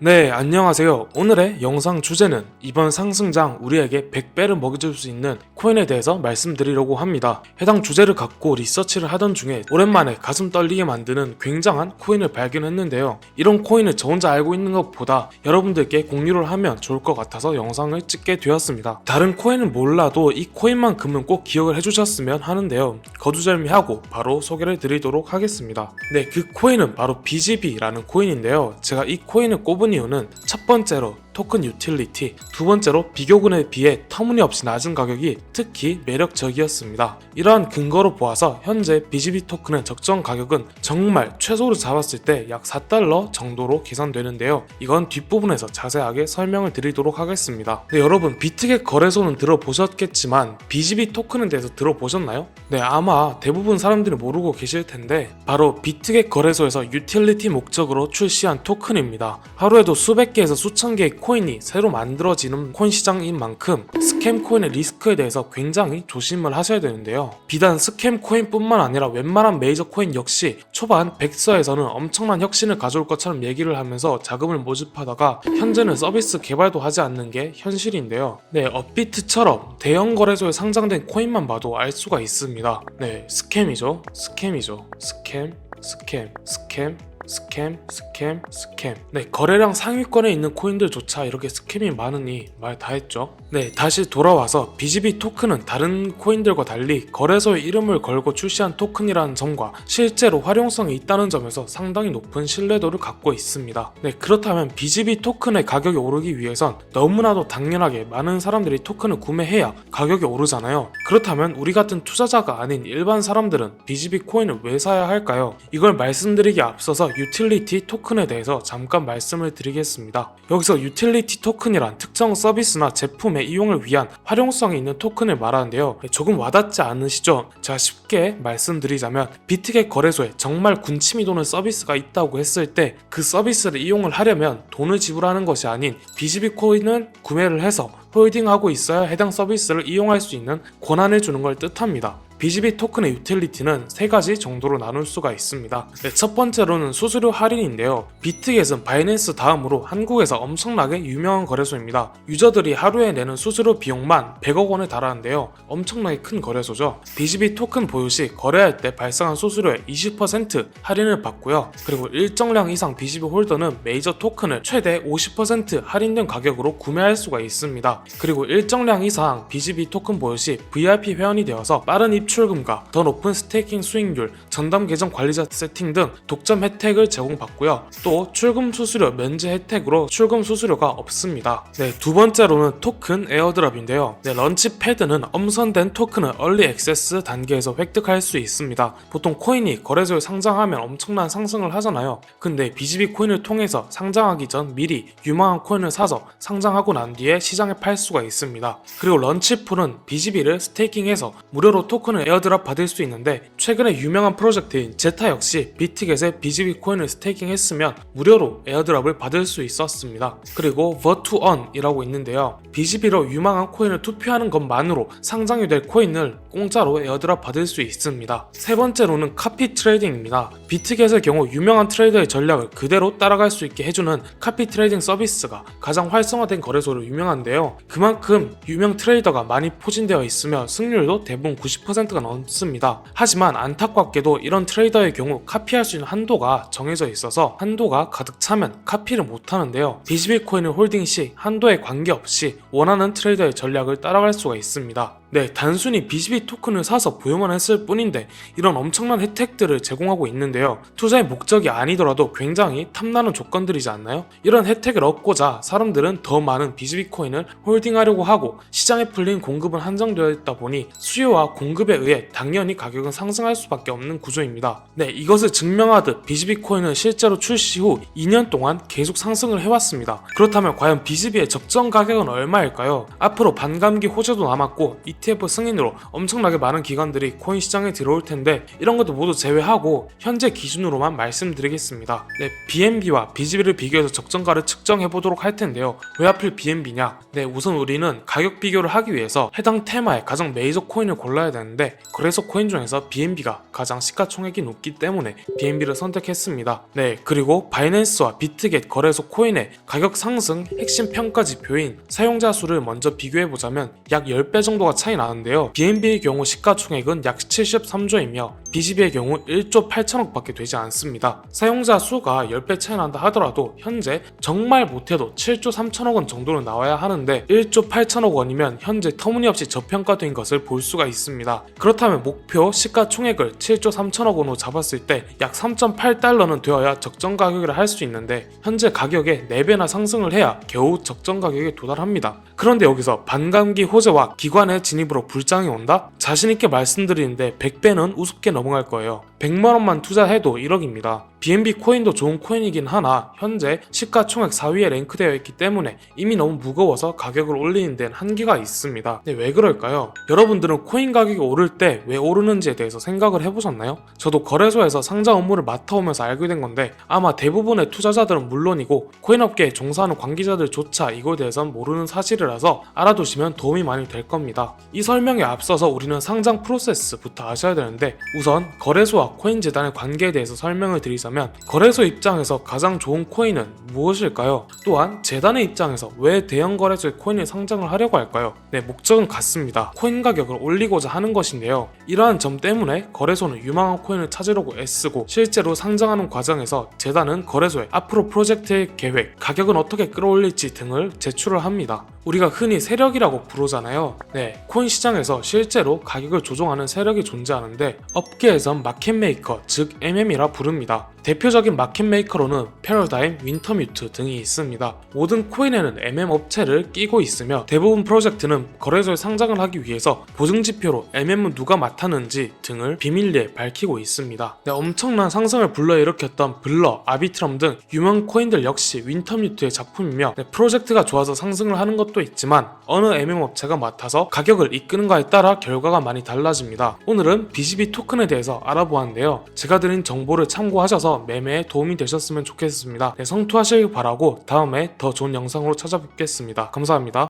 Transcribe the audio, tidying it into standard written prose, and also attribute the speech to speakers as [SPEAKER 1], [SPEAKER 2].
[SPEAKER 1] 네, 안녕하세요. 오늘의 영상 주제는 이번 상승장 우리에게 100배를 먹여줄 수 있는 코인에 대해서 말씀드리려고 합니다. 해당 주제를 갖고 리서치를 하던 중에 오랜만에 가슴 떨리게 만드는 굉장한 코인을 발견했는데요. 이런 코인을 저 혼자 알고 있는 것보다 여러분들께 공유를 하면 좋을 것 같아서 영상을 찍게 되었습니다. 다른 코인은 몰라도 이 코인만큼은 꼭 기억을 해주셨으면 하는데요. 거두절미하고 바로 소개를 드리도록 하겠습니다. 네, 그 코인은 바로 BGB라는 코인인데요. 제가 이 코인을 꼽은 이유는 첫 번째로 토큰 유틸리티, 두 번째로 비교군에 비해 터무니없이 낮은 가격이 특히 매력적이었습니다. 이러한 근거로 보아서 현재 BGB 토큰의 적정 가격은 정말 최소로 잡았을 때 약 4달러 정도로 계산되는데요. 이건 뒷부분에서 자세하게 설명을 드리도록 하겠습니다. 네, 여러분 비트겟 거래소는 들어보셨겠지만 BGB 토큰에 대해서 들어보셨나요? 네, 아마 대부분 사람들이 모르고 계실 텐데 바로 비트겟 거래소에서 유틸리티 목적으로 출시한 토큰입니다. 하루에도 수백 개에서 수천 개의 코인이 새로 만들어지는 코인 시장인 만큼 스캠 코인의 리스크에 대해서 굉장히 조심을 하셔야 되는데요. 비단 스캠 코인뿐만 아니라 웬만한 메이저 코인 역시 초반 백서에서는 엄청난 혁신을 가져올 것처럼 얘기를 하면서 자금을 모집하다가 현재는 서비스 개발도 하지 않는 게 현실인데요. 네, 업비트처럼 대형 거래소에 상장된 코인만 봐도 알 수가 있습니다. 네, 스캠이죠. 스캠. 네, 거래량 상위권에 있는 코인들조차 이렇게 스캠이 많으니 말 다 했죠. 네, 다시 돌아와서 BGB 토큰은 다른 코인들과 달리 거래소에 이름을 걸고 출시한 토큰이라는 점과 실제로 활용성이 있다는 점에서 상당히 높은 신뢰도를 갖고 있습니다. 네, 그렇다면 BGB 토큰의 가격이 오르기 위해선 너무나도 당연하게 많은 사람들이 토큰을 구매해야 가격이 오르잖아요. 그렇다면 우리 같은 투자자가 아닌 일반 사람들은 BGB 코인을 왜 사야 할까요? 이걸 말씀드리기 앞서서 유틸리티 토큰에 대해서 잠깐 말씀을 드리겠습니다. 여기서 유틸리티 토큰이란 특정 서비스나 제품의 이용을 위한 활용성이 있는 토큰을 말하는데요. 조금 와닿지 않으시죠? 제가 쉽게 말씀드리자면 비트겟 거래소에 정말 군침이 도는 서비스가 있다고 했을 때 그 서비스를 이용을 하려면 돈을 지불하는 것이 아닌 BGB 코인을 구매를 해서 홀딩하고 있어야 해당 서비스를 이용할 수 있는 권한을 주는 걸 뜻합니다. BGB 토큰의 유틸리티는 세 가지 정도로 나눌 수가 있습니다. 네, 첫 번째로는 수수료 할인인데요. 비트겟은 바이낸스 다음으로 한국에서 엄청나게 유명한 거래소입니다. 유저들이 하루에 내는 수수료 비용만 100억 원에 달하는데요. 엄청나게 큰 거래소죠. BGB 토큰 보유 시 거래할 때 발생한 수수료의 20% 할인을 받고요. 그리고 일정량 이상 BGB 홀더는 메이저 토큰을 최대 50% 할인된 가격으로 구매할 수가 있습니다. 그리고 일정량 이상 BGB 토큰 보유 시 VIP 회원이 되어서 빠른 입출금과 더 높은 스테이킹 수익률, 전담 계정 관리자 세팅 등 독점 혜택을 제공받고요. 또 출금 수수료 면제 혜택으로 출금 수수료가 없습니다. 네, 두 번째로는 토큰 에어드랍인데요. 네, 런치패드는 엄선된 토큰을 얼리 액세스 단계에서 획득할 수 있습니다. 보통 코인이 거래소에 상장하면 엄청난 상승을 하잖아요. 근데 BGB 코인을 통해서 상장하기 전 미리 유망한 코인을 사서 상장하고 난 뒤에 시장에 팔 수가 있습니다. 그리고 런치풀은 BGB를 스테이킹해서 무료로 토큰을 에어드랍 받을 수 있는데 최근에 유명한 프로젝트인 제타 역시 비트겟에 BGB 코인을 스테이킹했으면 무료로 에어드랍을 받을 수 있었습니다. 그리고 버투언이라고 있는데요. BGB로 유망한 코인을 투표하는 것만으로 상장이 될 코인을 공짜로 에어드랍 받을 수 있습니다. 세 번째로는 카피 트레이딩입니다. 비트겟의 경우 유명한 트레이더의 전략을 그대로 따라갈 수 있게 해주는 카피 트레이딩 서비스가 가장 활성화된 거래소로 유명한데요. 그만큼 유명 트레이더가 많이 포진되어 있으며 승률도 대부분 90%가 넘습니다. 하지만 안타깝게도 이런 트레이더의 경우 카피할 수 있는 한도가 정해져 있어서 한도가 가득 차면 카피를 못하는데요. BGB 코인을 홀딩 시 한도에 관계없이 원하는 트레이더의 전략을 따라갈 수가 있습니다. 네, 단순히 BGB 토큰을 사서 보유만 했을 뿐인데 이런 엄청난 혜택들을 제공하고 있는데요. 투자의 목적이 아니더라도 굉장히 탐나는 조건들이지 않나요? 이런 혜택을 얻고자 사람들은 더 많은 BGB 코인을 홀딩하려고 하고 시장에 풀린 공급은 한정되어 있다 보니 수요와 공급에 의해 당연히 가격은 상승할 수밖에 없는 구조입니다. 네, 이것을 증명하듯 BGB 코인은 실제로 출시 후 2년 동안 계속 상승을 해왔습니다. 그렇다면 과연 BGB의 적정 가격은 얼마일까요? 앞으로 반감기 호재도 남았고 ETF 승인으로 엄청나게 많은 기관들이 코인 시장에 들어올 텐데 이런 것도 모두 제외하고 현재 기준으로만 말씀드리겠습니다. 네, BNB와 BGB를 비교해서 적정가를 측정해 보도록 할 텐데요. 왜 하필 BNB냐? 네, 우선 우리는 가격 비교를 하기 위해서 해당 테마의 가장 메이저 코인을 골라야 되는데 거래소 코인 중에서 BNB가 가장 시가총액이 높기 때문에 BNB를 선택했습니다. 네, 그리고 바이낸스와 비트겟 거래소 코인의 가격 상승 핵심 평가 지표인 사용자 수를 먼저 비교해보자면 약 10배 정도가 차이 나는데요. BNB의 경우 시가총액은 약 73조이며 BGB의 경우 1조 8천억 밖에 되지 않습니다. 사용자 수가 10배 차이 난다 하더라도 현재 정말 못해도 7조 3천억 원 정도는 나와야 하는데 1조 8천억 원이면 현재 터무니없이 저평가된 것을 볼 수가 있습니다. 그렇다면 목표 시가총액을 7조 3천억 원으로 잡았을 때 약 3.8달러는 되어야 적정 가격이라 할 수 있는데 현재 가격의 4배나 상승을 해야 겨우 적정 가격에 도달합니다. 그런데 여기서 반감기 호재와 기관의 진입으로 불장이 온다? 자신있게 말씀드리는데 100배는 우습게 넘어갈 거예요. 100만원만 투자해도 1억입니다. BNB 코인도 좋은 코인이긴 하나 현재 시가총액 4위에 랭크되어 있기 때문에 이미 너무 무거워서 가격을 올리는 데는 한계가 있습니다. 근데 왜 그럴까요? 여러분들은 코인 가격이 오를 때 왜 오르는지에 대해서 생각을 해보셨나요? 저도 거래소에서 상장 업무를 맡아오면서 알게 된 건데 아마 대부분의 투자자들은 물론이고 코인업계에 종사하는 관계자들조차 이거에 대해서는 모르는 사실이라서 알아두시면 도움이 많이 될 겁니다. 이 설명에 앞서서 우리는 상장 프로세스부터 아셔야 되는데 우선 거래소와 코인재단의 관계에 대해서 설명을 드리자면 거래소 입장에서 가장 좋은 코인은 무엇일까요? 또한 재단의 입장에서 왜 대형 거래소에 코인을 상장을 하려고 할까요? 네, 목적은 같습니다. 코인 가격을 올리고자 하는 것인데요. 이러한 점 때문에 거래소는 유망한 코인을 찾으려고 애쓰고 실제로 상장하는 과정에서 재단은 거래소에 앞으로 프로젝트의 계획, 가격은 어떻게 끌어올릴지 등을 제출을 합니다. 우리가 흔히 세력이라고 부르잖아요. 네, 코인 시장에서 실제로 가격을 조종하는 세력이 존재하는데 업계에선 마켓메이커, 즉 MM이라 부릅니다. 대표적인 마켓메이커로는 패러다임, 윈터뮤트 등이 있습니다. 모든 코인에는 MM 업체를 끼고 있으며 대부분 프로젝트는 거래소에 상장을 하기 위해서 보증지표로 MM은 누가 맡았는지 등을 비밀리에 밝히고 있습니다. 네, 엄청난 상승을 불러일으켰던 블러, 아비트럼 등 유명 코인들 역시 윈터뮤트의 작품이며 네, 프로젝트가 좋아서 상승을 하는 것도 있지만 어느 MM 업체가 맡아서 가격을 이끄는가에 따라 결과가 많이 달라집니다. 오늘은 BGB 토큰에 대해서 알아보았는데요. 제가 드린 정보를 참고하셔서 매매에 도움이 되셨으면 좋겠습니다. 네, 성투하시길 바라고 다음에 더 좋은 영상으로 찾아뵙겠습니다. 감사합니다.